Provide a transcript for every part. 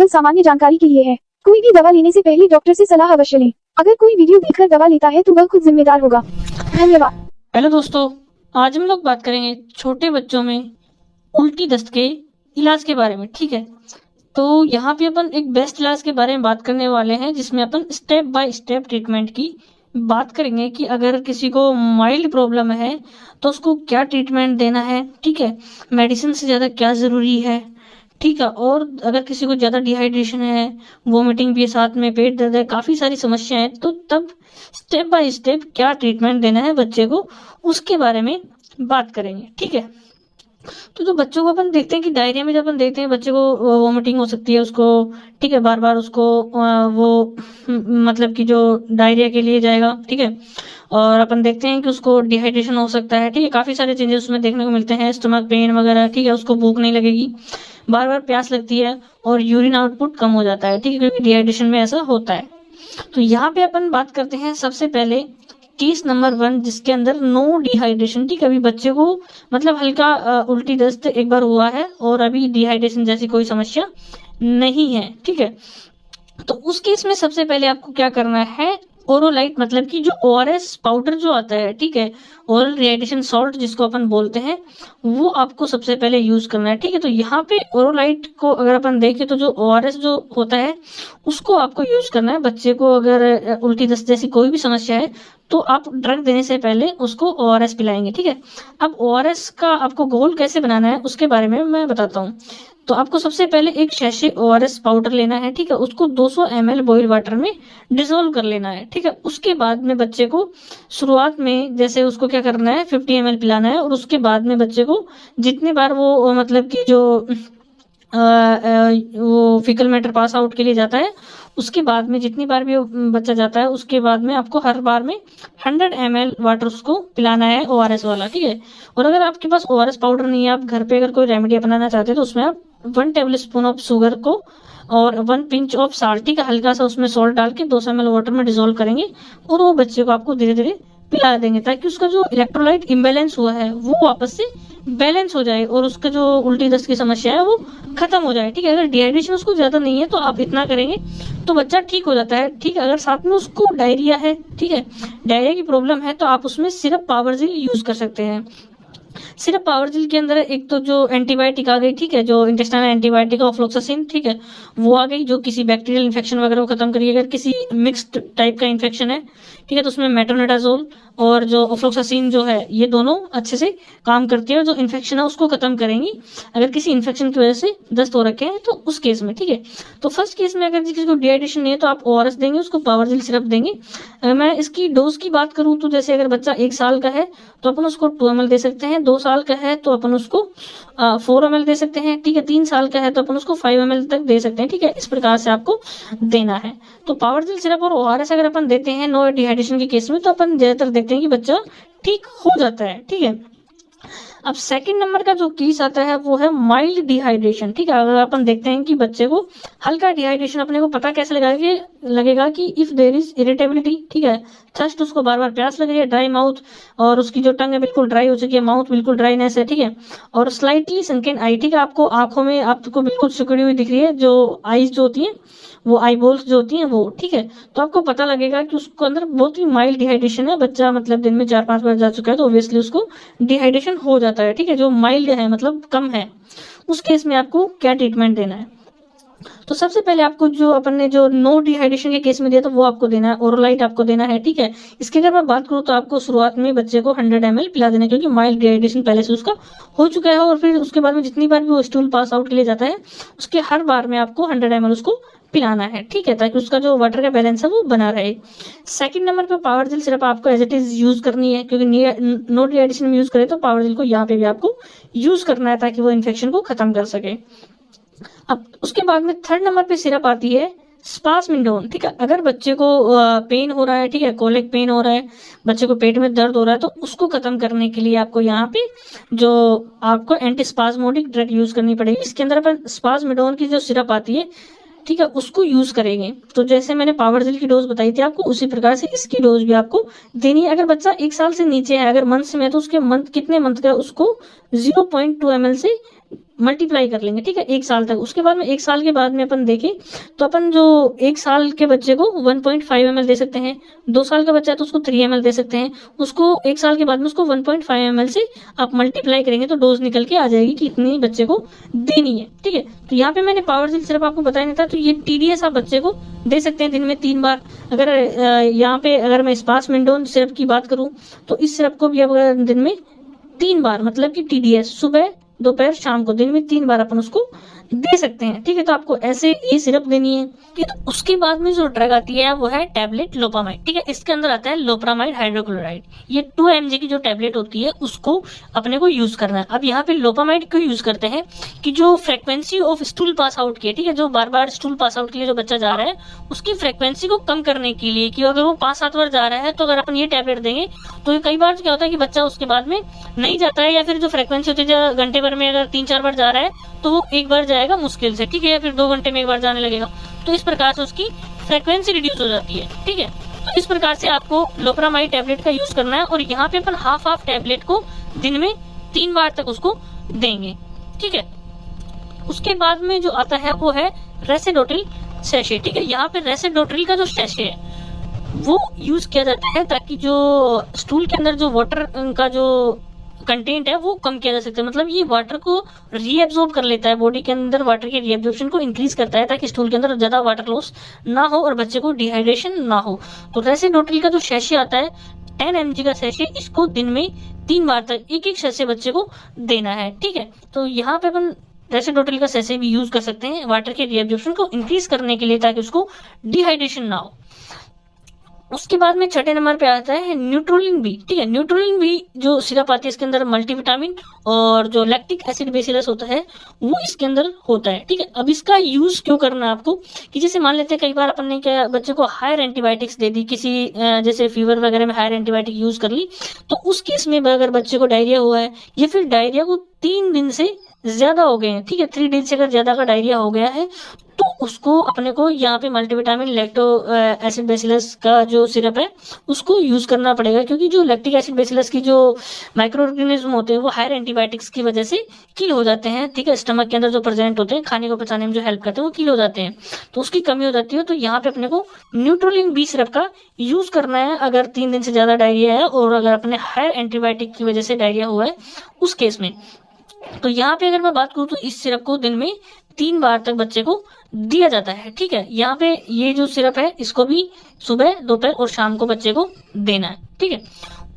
केवल सामान्य जानकारी के लिए है। कोई भी दवा लेने से पहले डॉक्टर से सलाह अवश्य लें। अगर कोई वीडियो देखकर दवा लेता है तो वह खुद जिम्मेदार होगा। धन्यवाद। हेलो दोस्तों, आज हम लोग बात करेंगे छोटे बच्चों में उल्टी दस्त के इलाज के बारे में। ठीक है, तो यहाँ पे अपन एक बेस्ट इलाज के बारे में बात करने वाले हैं, जिसमें अपन स्टेप बाय स्टेप ट्रीटमेंट की बात करेंगे कि अगर किसी को माइल्ड प्रॉब्लम है तो उसको क्या ट्रीटमेंट देना है। ठीक है, मेडिसिन से ज़्यादा क्या ज़रूरी है। ठीक है, और अगर किसी को ज़्यादा डिहाइड्रेशन है, वोमिटिंग भी है, साथ में पेट दर्द है, काफ़ी सारी समस्याएं हैं, तो तब स्टेप बाय स्टेप क्या ट्रीटमेंट देना है बच्चे को, उसके बारे में बात करेंगे। ठीक है, तो जो बच्चों को अपन देखते हैं कि डायरिया में जब अपन देखते हैं बच्चे को वोमिटिंग हो सकती है उसको। ठीक है, बार बार उसको वो मतलब कि जो डायरिया के लिए जाएगा। ठीक है, और अपन देखते हैं कि उसको डिहाइड्रेशन हो सकता है। ठीक है, काफ़ी सारे चेंजेस उसमें देखने को मिलते हैं, स्टमक पेन वगैरह। ठीक है, उसको भूख नहीं लगेगी, बार बार प्यास लगती है और यूरिन आउटपुट कम हो जाता है। ठीक है, क्योंकि डिहाइड्रेशन में ऐसा होता है। तो यहाँ पे अपन बात करते हैं सबसे पहले केस नंबर 1, जिसके अंदर नो डिहाइड्रेशन। ठीक है, अभी बच्चे को मतलब हल्का उल्टी दस्त एक बार हुआ है और अभी डिहाइड्रेशन जैसी कोई समस्या नहीं है। ठीक है, तो उस केस में सबसे पहले आपको क्या करना है, ओरोलाइट मतलब कि जो ओआरएस पाउडर जो आता है, ठीक है, ओरल रिहाइड्रेशन सॉल्ट जिसको अपन बोलते हैं, वो आपको सबसे पहले यूज करना है। ठीक है, तो यहाँ पे ओरोलाइट को अगर अपन देखें तो जो ओआरएस जो होता है उसको आपको यूज करना है। बच्चे को अगर उल्टी दस्त जैसी कोई भी समस्या है तो आप ड्रग देने से पहले उसको ओआरएस पिलाएंगे। ठीक है, अब ओआरएस का आपको घोल कैसे बनाना है उसके बारे में मैं बताता हूँ। तो आपको सबसे पहले एक शैशे ओआरएस पाउडर लेना है। ठीक है, उसको 200 ml बॉइल वाटर में डिसॉल्व कर लेना है। ठीक है, उसके बाद में बच्चे को शुरुआत में जैसे उसको क्या करना है 50 ml पिलाना है, और उसके बाद में बच्चे को जितने बार वो मतलब कि जो वो फीकल मैटर पास आउट के लिए जाता है, उसके बाद में जितनी बार भी बच्चा जाता है उसके बाद में आपको हर बार में 100 ml वाटर उसको पिलाना है ओआरएस वाला। ठीक है, और अगर आपके पास ओआरएस पाउडर नहीं है, आप घर पे अगर कोई रेमेडी अपनाना चाहते हैं तो उसमें आप 1 टेबल स्पून ऑफ शुगर को और 1 पिंच ऑफ साल्ट, ठीक है, हल्का सा उसमें सॉल्ट डाल के 200 ml वाटर में डिसॉल्व करेंगे और वो बच्चे को आपको धीरे धीरे पिला देंगे, ताकि उसका जो इलेक्ट्रोलाइट इम्बैलेंस हुआ है वो वापस से बैलेंस हो जाए और उसका जो उल्टी दस्त की समस्या है वो खत्म हो जाए। ठीक है, अगर डिहाइड्रेशन उसको ज्यादा नहीं है तो आप इतना करेंगे तो बच्चा ठीक हो जाता है। ठीक है, अगर साथ में उसको डायरिया है, ठीक है, डायरिया की प्रॉब्लम है, तो आप उसमें सिरप पावरजिल यूज कर सकते हैं। सिर्फ पावरजिल के अंदर एक तो जो एंटीबायोटिक आ गई, ठीक है, जो इंटेस्टाइनल एंटीबायोटिक ऑफ्लोक्सासिन, ठीक है, वो आ गई जो किसी बैक्टीरियल इन्फेक्शन वगैरह को खत्म करिए। अगर किसी मिक्स्ड टाइप का इन्फेक्शन है, ठीक है, तो उसमें मेट्रोनिडाजोल और जो ऑफ्लोक्सासिन जो है ये दोनों अच्छे से काम करती है और जो इन्फेक्शन है उसको खत्म करेंगी अगर किसी इन्फेक्शन की वजह से दस्त हो रखे हैं तो उस केस में। ठीक है, तो फर्स्ट केस में अगर किसी को डिहाइड्रेशन नहीं है तो आप ओआरएस देंगे, उसको पावरजिल सिरप देंगे। मैं इसकी डोज की बात करूँ तो जैसे अगर बच्चा 1 साल का है तो अपन उसको 2 ml दे सकते हैं, 2 साल का है तो अपन उसको 4 ml दे सकते हैं। ठीक है, 3 साल का है तो अपन उसको 5 ml तक दे सकते हैं। ठीक है, इस प्रकार से आपको देना है। तो पावरजिल सिरप और ओआरएस अगर अपन देते हैं नो डिहाइड्रेशन के केस में तो अपन ज्यादातर देखते हैं कि बच्चा ठीक हो जाता है। ठीक है, अब सेकंड नंबर का जो केस आता है वो है माइल्ड डिहाइड्रेशन। ठीक है, अगर अपन देखते हैं कि बच्चे को हल्का डिहाइड्रेशन, अपने को पता कैसे लगेगा कि इफ देयर इज इरिटेबिलिटी, ठीक है, थर्स्ट, उसको बार बार प्यास लग रही है, ड्राई माउथ, और उसकी जो टंग है बिल्कुल ड्राई हो चुकी है, माउथ बिल्कुल ड्राइनेस है। ठीक है, और स्लाइटली सनकेन आई, ठीक है, आपको आंखों में आपको बिल्कुल सिकुड़ी हुई दिख रही है, जो आईज जो होती है वो आई बॉल्स जो होती हैं वो। ठीक है, तो आपको पता लगेगा कि उसको अंदर बहुत ही माइल्ड डिहाइड्रेशन है, बच्चा मतलब दिन में 4-5 बार जा चुका है तो ऑब्वियसली उसको डिहाइड्रेशन हो जाता है। ठीक है, जो माइल्ड है मतलब कम है, उस केस में आपको क्या ट्रीटमेंट देना है। तो सबसे पहले आपको जो अपन ने जो नो डिहाइड्रेशन के केस में दिया था वो आपको देना है, ओरोलाइट आपको देना है। ठीक है, इसके अगर मैं बात करूँ तो आपको शुरुआत में बच्चे को 100 ml पिला देना है, क्योंकि माइल्ड डिहाइड्रेशन पहले से उसका हो चुका है, और फिर उसके बाद में जितनी बार भी वो स्टूल पास आउट के लिए जाता है उसके हर बार में आपको 100 ml उसको पिलाना है। ठीक है, ताकि उसका जो वाटर का बैलेंस है वो बना रहे। सेकंड नंबर पे पावरजिल सिरप आपको एज इट इज यूज करनी है, क्योंकि नो डिहाइड्रेशन में यूज करें तो पावरजिल को यहाँ पे भी आपको यूज करना है ताकि वो इन्फेक्शन को खत्म कर सके। अब उसके बाद में थर्ड नंबर पे सिरप आती है स्पासमिंडोन। ठीक है, अगर बच्चे को पेन हो रहा है, ठीक है, कोलिक पेन हो रहा है, बच्चे को पेट में दर्द हो रहा है, तो उसको खत्म करने के लिए आपको यहाँ पे जो आपको एंटीस्पाज्मोडिक ड्रग यूज करनी पड़ेगी। इसके अंदर अपन स्पासमिडोन की जो सिरप आती है, ठीक है, उसको यूज करेंगे। तो जैसे मैंने पावरजिल की डोज बताई थी आपको, उसी प्रकार से इसकी डोज भी आपको देनी है। अगर बच्चा 1 साल से नीचे है, अगर मंथ्स में है तो उसके मंथ कितने मंथ का उसको 0.2 ml से मल्टीप्लाई कर लेंगे, ठीक है, 1 साल तक। उसके बाद में 1 साल के बाद में अपन देखें तो अपन जो 1 साल के बच्चे को 1.5 ml दे सकते हैं, 2 साल का बच्चा है तो उसको 3 ml दे सकते हैं, उसको 1 साल के बाद में उसको 1.5 ml से आप मल्टीप्लाई करेंगे तो डोज निकल के आ जाएगी कि इतनी बच्चे को देनी है, ठीक है। तो यहाँ पे मैंने पावरजिल सिरप आपको बताया नहीं था, तो ये TDS आप बच्चे को दे सकते हैं दिन में 3 बार। अगर यहाँ पे अगर मैं स्पासमेंडोन सिरप की बात करूँ तो इस सिरप को भी अगर दिन में 3 बार, मतलब कि TDS सुबह दोपहर शाम को दिन में 3 बार अपन उसको दे सकते हैं, ठीक है। तो आपको ऐसे ये सिरप देनी है, ठीक है। तो उसके बाद में जो ड्रग आती है वो है टैबलेट लोपामाइड, ठीक है। इसके अंदर आता है लोप्रामाइड हाइड्रोक्लोराइड, ये 2 mg की जो टैबलेट होती है उसको अपने को यूज करना है। अब यहाँ पे लोपामाइड क्यों यूज करते हैं कि जो frequency of stool pass out की है, ठीक है, जो बार बार स्टूल पास आउट के लिए जो बच्चा जा रहा है उसकी फ्रीक्वेंसी को कम करने के लिए, कि अगर वो 5-7 बार जा रहा है तो अगर अपन ये टैबलेट देंगे तो कई बार क्या होता है कि बच्चा उसके बाद में नहीं जाता है, या फिर जो फ्रीक्वेंसी होती है घंटे भर में अगर 3-4 बार जा रहा है तो वो एक बार जाएगा मुश्किल से, ठीक है, या फिर 2 घंटे में एक बार जाने लगेगा, तो इस प्रकार से उसकी फ्रीक्वेंसी रिड्यूस हो जाती है, ठीक है। तो इस प्रकार से आपको लोप्रामाइड टैबलेट का यूज करना है, और यहाँ पे अपन हाफ टैबलेट को दिन में 3 बार तक उसको देंगे, ठीक है। उसके बाद में जो आता है वो है रेसिडोटिल सैशे, ठीक है। यहाँ पे रेसिडोटिल का जो सैशे है वो यूज किया जाता है ताकि जो स्टूल के अंदर जो वाटर का जो कंटेंट है वो कम किया जा सकता है, मतलब ये वाटर को रीएब्जॉर्ब कर लेता है, बॉडी के अंदर वाटर के रीएब्जॉर्प्शन को इंक्रीज करता है ताकि स्टूल के अंदर ज्यादा वाटर लॉस ना हो और बच्चे को डिहाइड्रेशन ना हो। तो रेसिडोटिल का जो सैशे आता है 10 mg का सैशे, इसको दिन में 3 बार तक एक सैशे बच्चे को देना है, ठीक है। तो यहाँ पे अपन रेसिडोटिल का सैशे भी यूज कर सकते हैं वाटर के रीएब्जॉर्प्शन को इंक्रीज करने के लिए ताकि उसको डिहाइड्रेशन ना हो। उसके बाद में छठे नंबर पे आता है न्यूट्रोलिन बी, ठीक है। न्यूट्रोलिन बी जो सिरप आती है इसके अंदर मल्टीविटामिन और जो लैक्टिक एसिड बेसिलस होता है वो इसके अंदर होता है, ठीक है। अब इसका यूज क्यों करना है आपको, कि जैसे मान लेते हैं कई बार अपन ने क्या बच्चे को हायर एंटीबायोटिक्स दे दी, किसी जैसे फीवर वगैरह में हायर एंटीबायोटिक यूज कर ली, तो उस केस में अगर बच्चे को डायरिया हुआ है या फिर डायरिया को 3 दिन से ज्यादा हो गए हैं, ठीक है, 3 डेज से अगर ज्यादा का डायरिया हो गया है तो उसको अपने को यहाँ पे मल्टीविटामिन लैक्टो एसिड बेसिलस का जो सिरप है उसको यूज करना पड़ेगा, क्योंकि जो लैक्टिक एसिड बेसिलस की जो माइक्रो ऑर्गेनिज्म होते हैं वो हायर एंटीबायोटिक्स की वजह से किल हो जाते हैं, ठीक है। स्टमक के अंदर जो प्रेजेंट होते हैं खाने को पचाने में जो हेल्प करते हैं वो किल हो जाते हैं, तो उसकी कमी हो जाती है। तो यहाँ पे अपने को न्यूट्रोलिन बी सिरप का यूज करना है अगर 3 दिन से ज्यादा डायरिया है और अगर अपने हायर एंटीबायोटिक की वजह से डायरिया हुआ है उस केस में। तो यहाँ पे अगर मैं बात करूँ तो इस सिरप को दिन में 3 बार तक बच्चे को दिया जाता है, ठीक है। यहाँ पे ये जो सिरप है इसको भी सुबह दोपहर और शाम को बच्चे को देना है, ठीक है।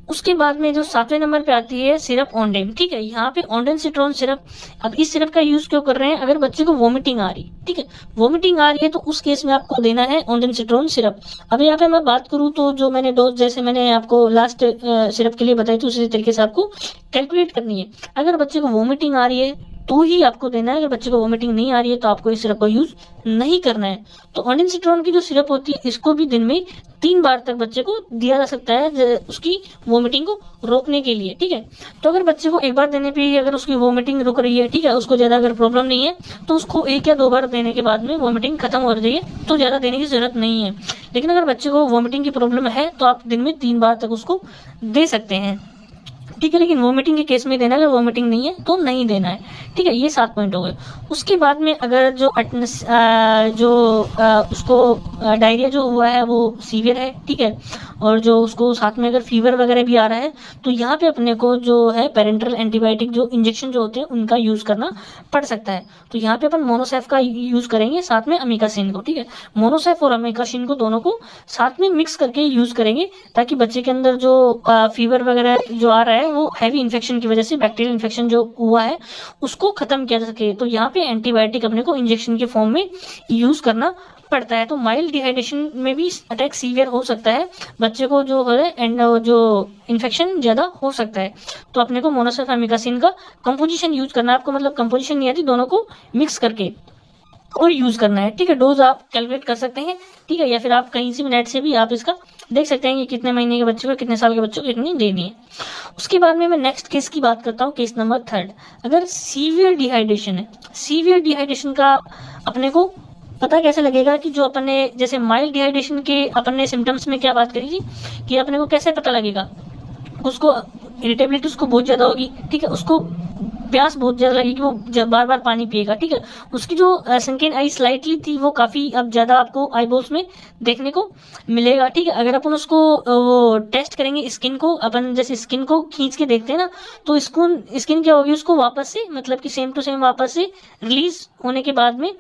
उसके बाद में जो 7वें नंबर पे आती है सिरप ऑनडेम, ठीक है। यहाँ पे ऑन्डेनसिट्रोन सिरप, अब इस सिरप का यूज क्यों कर रहे हैं, अगर बच्चे को वोमिटिंग आ रही, ठीक है, वोमिटिंग आ रही है तो उस केस में आपको देना है ऑन्डेनसिट्रोन सिरप। अब यहाँ पे मैं बात करूँ तो जो मैंने डोज जैसे मैंने आपको लास्ट सिरप के लिए बताई थी उसी तरीके से आपको कैलकुलेट करनी है। अगर बच्चे को वोमिटिंग आ रही है तो ही आपको देना है, अगर बच्चे को वोमिटिंग नहीं आ रही है तो आपको इस सिरप का यूज नहीं करना है। तो ऑन्डेनसिट्रोन की जो सिरप होती है इसको भी दिन में 3 बार तक बच्चे को दिया जा सकता है उसकी वोमिटिंग को रोकने के लिए, ठीक है। तो अगर बच्चे को एक बार देने पे ही अगर उसकी वोमिटिंग रुक रही है, ठीक है, उसको ज्यादा अगर प्रॉब्लम नहीं है तो उसको 1 या 2 बार देने के बाद में वोमिटिंग खत्म हो रही है तो ज्यादा देने की जरूरत नहीं है। लेकिन अगर बच्चे को वोमिटिंग की प्रॉब्लम है तो आप दिन में 3 बार तक उसको दे सकते हैं, ठीक है। लेकिन वोमिटिंग के केस में देना, अगर वोमिटिंग नहीं है तो नहीं देना है, ठीक है। ये 7 पॉइंट हो गए। उसके बाद में अगर जो उसको डायरिया जो हुआ है वो सीवियर है, ठीक है, और जो उसको साथ में अगर फीवर वगैरह भी आ रहा है तो यहाँ पे अपने को जो है पेरेंटल एंटीबायोटिक जो इंजेक्शन जो होते हैं उनका यूज करना पड़ सकता है। तो यहाँ पे अपन मोनोसेफ का यूज करेंगे साथ में अमीकासिन को, ठीक है। मोनोसेफ और अमीकासिन को दोनों को साथ में मिक्स करके यूज करेंगे ताकि बच्चे के अंदर जो फीवर वगैरह जो आ रहा है वो हैवी इन्फेक्शन की वजह से बैक्टीरियल इन्फेक्शन जो हुआ है उसको खत्म किया जा सके। तो यहाँ पे एंटीबायोटिक अपने को इंजेक्शन के फॉर्म में यूज करना पड़ता है। तो माइल्ड डिहाइड्रेशन में भी अटैक सीवियर हो सकता है, बच्चे को जो है एंड जो इन्फेक्शन ज्यादा हो सकता है। तो अपने को मोनोसेफ अमीकासिन का कंपोजिशन यूज करना है, आपको मतलब कंपोजिशन नहीं आती, दोनों को मिक्स करके और यूज करना है, ठीक है। डोज आप कैलकुलेट कर सकते हैं, ठीक है, या फिर आप कहीं से भी नेट से भी आप इसका देख सकते हैं कि कितने महीने के बच्चे को कितने साल के बच्चों को कितनी देनी है। उसके बाद में मैं नेक्स्ट केस की बात करता हूँ, केस नंबर 3। अगर सीवियर डिहाइड्रेशन है, सीवियर डिहाइड्रेशन का अपने को पता कैसे लगेगा कि जो अपन ने जैसे माइल्ड डिहाइड्रेशन के अपन ने सिम्टम्स में क्या बात करी थी कि अपने को कैसे पता लगेगा, उसको इरिटेबिलिटी उसको बहुत ज्यादा होगी, ठीक है, उसको प्यास बहुत ज्यादा लगेगी, वो बार बार पानी पिएगा, ठीक है। उसकी जो सनकेन आई स्लाइटली थी वो काफी अब ज्यादा आपको आई बॉल्स में देखने को मिलेगा, ठीक है। अगर अपन उसको वो टेस्ट करेंगे स्किन को, अपन जैसे स्किन को खींच के देखते हैं ना, तो स्किन क्या होगी, उसको वापस से मतलब कि सेम टू सेम वापस से रिलीज होने के बाद में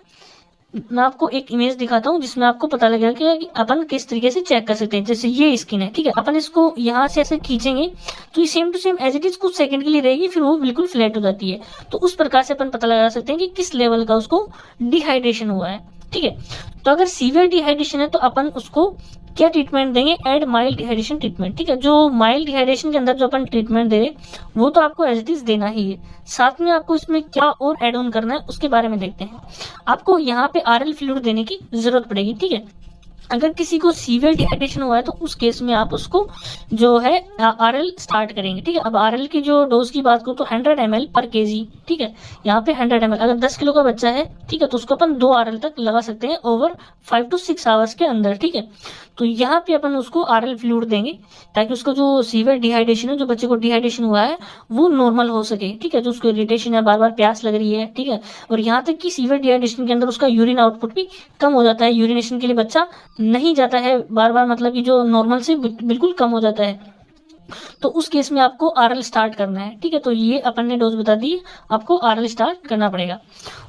मैं आपको एक इमेज दिखाता हूँ जिसमें आपको पता लगेगा कि अपन किस तरीके से चेक कर सकते हैं। जैसे ये स्किन है, ठीक है, अपन इसको यहाँ से ऐसे खींचेंगे तो ये same to same as it is कुछ सेकंड के लिए रहेगी, फिर वो बिल्कुल फ्लैट हो जाती है। तो उस प्रकार से अपन पता लगा सकते हैं कि किस लेवल का उसको डिहाइड्रेशन हुआ है, ठीक है। तो अगर सीवियर डिहाइड्रेशन है तो अपन उसको क्या ट्रीटमेंट देंगे, एड माइल्ड डिहाइड्रेशन ट्रीटमेंट, ठीक है। जो माइल्ड डिहाइड्रेशन के अंदर जो अपन ट्रीटमेंट दे रहे वो तो आपको एज इट इज देना ही है, साथ में आपको इसमें क्या और एड ऑन करना है उसके बारे में देखते हैं। आपको यहाँ पे आरएल फ्लूइड देने की जरूरत पड़ेगी, ठीक है। अगर किसी को सीवियर डिहाइड्रेशन हुआ है तो उस केस में आप उसको जो है आरएल स्टार्ट करेंगे, ठीक है। अब आरएल की जो डोज की बात करूँ तो 100 ml पर केजी, ठीक है। यहाँ पे 100 ml, अगर 10 किलो का बच्चा है, ठीक है, तो उसको अपन 2 आरएल तक लगा सकते हैं ओवर 5 to 6 आवर्स के अंदर, ठीक है। तो यहाँ पे अपन उसको आरएल फ्लूइड देंगे ताकि उसको जो सीवियर डिहाइड्रेशन है, जो बच्चे को डिहाइड्रेशन हुआ है, वो नॉर्मल हो सके, ठीक है। जो उसको इरिटेशन है, बार बार प्यास लग रही है, ठीक है, और यहाँ तक कि सीवियर डिहाइड्रेशन के अंदर उसका यूरिन आउटपुट भी कम हो जाता है, यूरिनेशन के लिए बच्चा नहीं जाता है बार बार, मतलब कि जो नॉर्मल से बिल्कुल कम हो जाता है, तो उस केस में आपको आरएल स्टार्ट करना है, ठीक है। तो ये अपन ने डोज बता दी, आपको आरएल स्टार्ट करना पड़ेगा।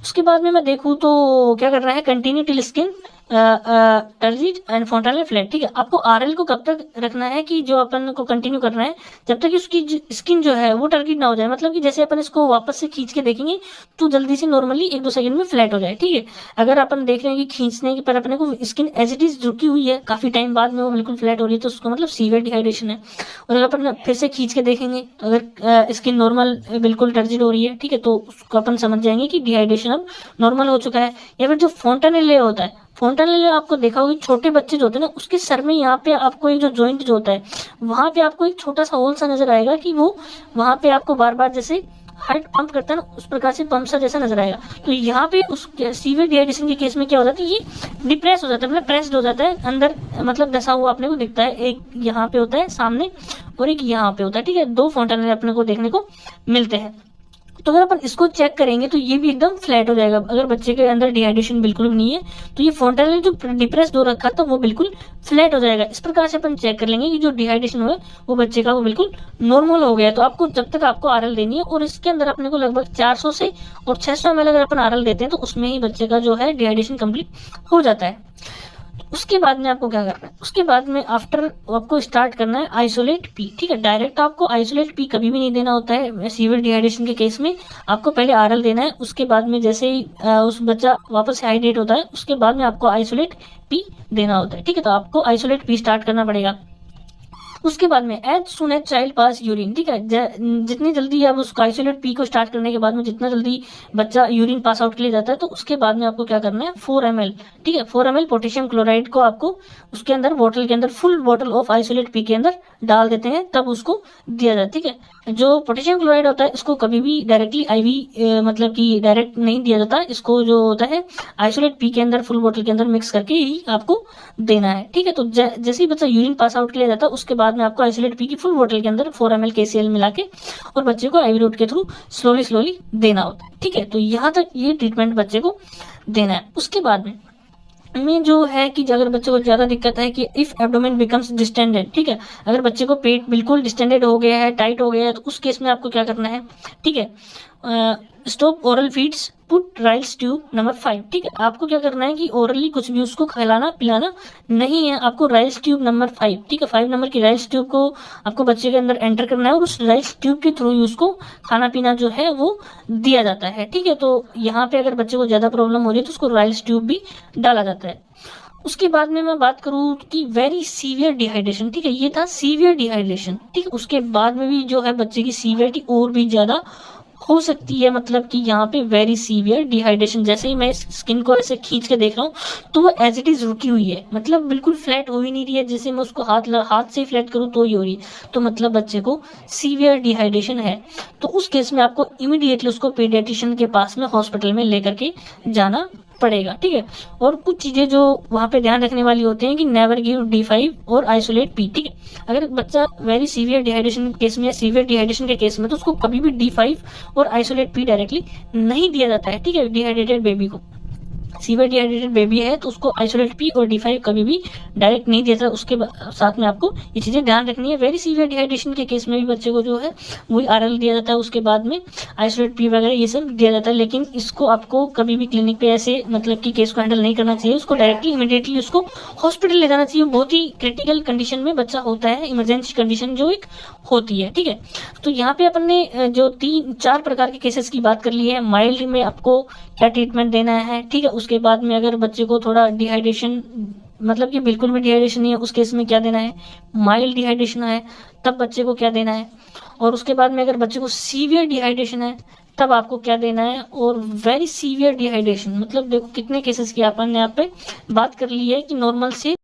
उसके बाद में मैं देखूँ तो क्या करना है, continue till skin turgid and fontanelle flat, ठीक है। आपको आरएल को कब तक रखना है कि जो अपन को कंटिन्यू करना है, जब तक कि उसकी स्किन जो है वो टर्जिड ना हो जाए, मतलब कि जैसे अपन इसको वापस से खींच के देखेंगे तो जल्दी से नॉर्मली 1-2 सेकंड में फ्लैट हो जाए, ठीक है। अगर अपन देख रहे हैं कि खींचने के पर अपने को स्किन एज इट इज रुकी हुई है, काफी टाइम बाद में वो बिल्कुल फ्लैट हो रही है, तो उसको मतलब सीवियर डिहाइड्रेशन है। और अगर अपन फिर से खींच के देखेंगे तो अगर स्किन नॉर्मल बिल्कुल टर्जिड हो रही है, ठीक है, तो उसको अपन समझ जाएंगे कि डिहाइड्रेशन अब नॉर्मल हो चुका है। या फिर जो फोंटानेल होता है, फोंटानेल आपको देखा होगा, छोटे बच्चे जो होते हैं ना, उसके सर में यहाँ पे आपको एक जो जॉइंट जो होता है, वहां पे आपको एक छोटा सा होल सा नजर आएगा कि वो वहां पे आपको बार बार जैसे हार्ट पंप करता है ना, उस प्रकार से पंप सा जैसा नजर आएगा। तो यहाँ पे उस सीवियर डिहाइड्रेशन के केस में क्या होता है कि ये डिप्रेस हो जाता है, मतलब प्रेस्ड हो जाता है अंदर, मतलब दसा हुआ अपने को दिखता है। एक यहाँ पे होता है सामने और एक यहाँ पे होता है, ठीक है। 2 फोंटानेल अपने को देखने को मिलते हैं। तो अगर अपन इसको चेक करेंगे तो ये भी एकदम फ्लैट हो जाएगा। अगर बच्चे के अंदर डिहाइड्रेशन बिल्कुल भी नहीं है तो ये फोंटानेल जो डिप्रेस्ड हो रखा था वो बिल्कुल फ्लैट हो जाएगा। इस प्रकार से अपन चेक कर लेंगे कि जो डिहाइड्रेशन हुआ वो बच्चे का वो बिल्कुल नॉर्मल हो गया। तो आपको जब तक आपको आरएल देनी है, और इसके अंदर अपने को लगभग 400 से और 600 ml अगर अपन आरएल देते हैं तो उसमें ही बच्चे का जो है डिहाइड्रेशन कंप्लीट हो जाता है। उसके बाद में आपको क्या करना है, उसके बाद में आफ्टर आपको स्टार्ट करना है आइसोलेट पी, ठीक है। डायरेक्ट आपको आइसोलेट पी कभी भी नहीं देना होता है सीवियर डिहाइड्रेशन के केस में। आपको पहले आरएल देना है, उसके बाद में जैसे ही उस बच्चा वापस से हाइड्रेट होता है उसके बाद में आपको आइसोलेट पी देना होता है, ठीक है। तो आपको आइसोलेट पी स्टार्ट करना पड़ेगा। उसके बाद में एज सुन एज चाइल्ड पास यूरिन, ठीक है, जितनी जल्दी आप उसको आइसोलेट पी को स्टार्ट करने के बाद में जितना जल्दी बच्चा यूरिन पास आउट के लिए जाता है, तो उसके बाद में आपको क्या करना है, 4 ml, ठीक है, 4 ml पोटेशियम क्लोराइड को आपको उसके अंदर बोतल के अंदर फुल बोतल ऑफ आइसोलेट पी के अंदर डाल देते हैं, तब उसको दिया जाता है, ठीक है। जो पोटेशियम क्लोराइड होता है इसको कभी भी डायरेक्टली आईवी मतलब कि डायरेक्ट नहीं दिया जाता, इसको जो होता है आइसोलेट पी के अंदर फुल बोतल के अंदर मिक्स करके ही आपको देना है, ठीक है। तो जैसे ही बच्चा यूरिन पास आउट के लिए जाता है उसके बाद में आपको आइसोलेट पी की फुल बोतल के अंदर 4 ml KCl मिला के और बच्चे को आईवी रूट के थ्रू स्लोली देना होता है, ठीक है। तो यहाँ तक ये ट्रीटमेंट बच्चे को देना है। उसके बाद में जो है कि अगर बच्चे को ज्यादा दिक्कत है कि इफ एब्डोमेन बिकम्स डिस्टेंडेड, ठीक है, अगर बच्चे को पेट बिल्कुल डिस्टेंडेड हो गया है, टाइट हो गया है, तो उस केस में आपको क्या करना है, ठीक है, stop oral feeds, put Ryle's tube number 5, ठीक है। आपको क्या करना है कि ओरली कुछ भी उसको खिलाना पिलाना नहीं है, आपको राइल्स ट्यूब नंबर 5, ठीक है, 5 नंबर की राइल्स ट्यूब को आपको बच्चे के अंदर एंटर करना है और उस राइल्स ट्यूब के थ्रू ही उसको खाना पीना जो है वो दिया जाता है, ठीक है। तो यहाँ पे अगर बच्चे को ज्यादा प्रॉब्लम हो रही है तो उसको राइल्स ट्यूब भी डाला जाता है। उसके बाद में मैं बात करूँ कि वेरी सीवियर डिहाइड्रेशन, ठीक है, ये था सीवियर डिहाइड्रेशन, ठीक है। उसके बाद में भी जो है बच्चे की सीवियरिटी और भी ज्यादा हो सकती है, मतलब कि यहाँ पे वेरी सीवियर डिहाइड्रेशन, जैसे ही मैं स्किन को ऐसे खींच के देख रहा हूँ तो वो एज इट इज रुकी हुई है, मतलब बिल्कुल फ्लैट हो ही नहीं रही है, जैसे मैं उसको हाथ से फ्लैट करूँ तो ही हो रही है, तो मतलब बच्चे को सीवियर डिहाइड्रेशन है। तो उस केस में आपको इमीडिएटली उसको पीडियाट्रिशियन के पास में हॉस्पिटल में लेकर के जाना पड़ेगा, ठीक है। और कुछ चीजें जो वहाँ पे ध्यान रखने वाली होती हैं कि नेवर गिव D5 और आइसोलेट पी, ठीक है। अगर बच्चा वेरी सीवियर डिहाइड्रेशन के केस में या सीवियर डिहाइड्रेशन के केस में तो उसको कभी भी D5 और आइसोलेट पी डायरेक्टली नहीं दिया जाता है, ठीक है। डिहाइड्रेटेड बेबी को, सीवियर डिहाइड्रेटेड बेबी है तो उसको आइसोलेट पी और D5 कभी भी डायरेक्ट नहीं दिया जाता। उसके साथ में आपको ये चीजें ध्यान रखनी है। वेरी सीवियर डिहाइड्रेशन के केस में भी बच्चे को जो है वही RL दिया जाता है, उसके बाद में आइसोलेट पी वगैरह ये सब दिया जाता है। लेकिन इसको आपको कभी भी क्लिनिक पे ऐसे मतलब कि केस को हैंडल नहीं करना चाहिए, उसको डायरेक्टली इमीडिएटली उसको हॉस्पिटल ले जाना चाहिए। बहुत ही क्रिटिकल कंडीशन में बच्चा होता है, इमरजेंसी कंडीशन जो एक होती है, ठीक है। तो यहाँ पे अपन ने जो 3-4 प्रकार के केसेस की बात कर ली है। माइल्ड में आपको क्या ट्रीटमेंट देना है, ठीक है। उसके बाद में अगर बच्चे को थोड़ा डिहाइड्रेशन मतलब कि बिल्कुल भी डिहाइड्रेशन नहीं है उस केस में क्या देना है, माइल्ड डिहाइड्रेशन है तब बच्चे को क्या देना है, और उसके बाद में अगर बच्चे को सीवियर डिहाइड्रेशन है तब आपको क्या देना है, और वेरी सीवियर डिहाइड्रेशन मतलब देखो कितने केसेस की अपन ने यहाँ पे बात कर ली है कि नॉर्मल से